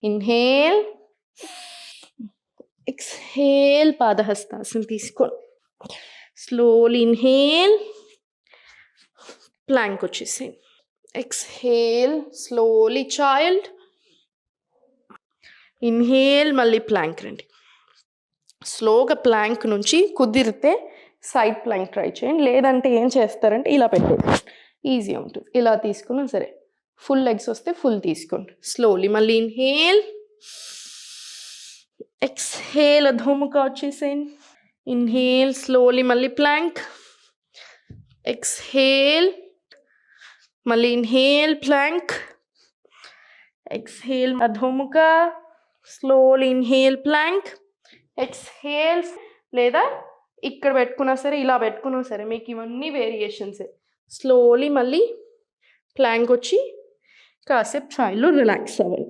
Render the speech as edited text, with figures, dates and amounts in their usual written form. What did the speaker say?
Inhale, exhale. పాదహస్తాసనం తీసుకోండి. Slowly inhale, plank వచ్చేసేయండి. Exhale, slowly child. ఇన్హేల్, మళ్ళీ ప్లాంక్ రండి. స్లోగా ప్లాంక్ నుంచి కుదిరితే సైడ్ ప్లాంక్ ట్రై చేయండి. లేదంటే ఏం చేస్తారంటే ఇలా పెట్టండి, ఈజీగా ఉంటుంది. ఇలా తీసుకున్నా సరే. ఫుల్ లెగ్స్ వస్తే ఫుల్ తీసుకోండి. స్లోలీ మళ్ళీ ఇన్హేల్, ఎక్స్హేల్, అధోముఖ వచ్చేసేయండి. ఇన్హేల్, స్లోలీ మళ్ళీ ప్లాంక్. ఎక్స్హేల్, మళ్ళీ ఇన్హేల్, ప్లాంక్. ఎక్స్హేల్, అధోముఖ. Slowly inhale, plank. ఎక్స్హేల్, లేదా ఇక్కడ పెట్టుకున్నా సరే, ఇలా పెట్టుకున్నా సరే, మీకు ఇవన్నీ వేరియేషన్సే. స్లోలీ మళ్ళీ ప్లాంక్ వచ్చి కాసేపు ఛాయ్లో రిలాక్స్ అవ్వాలి.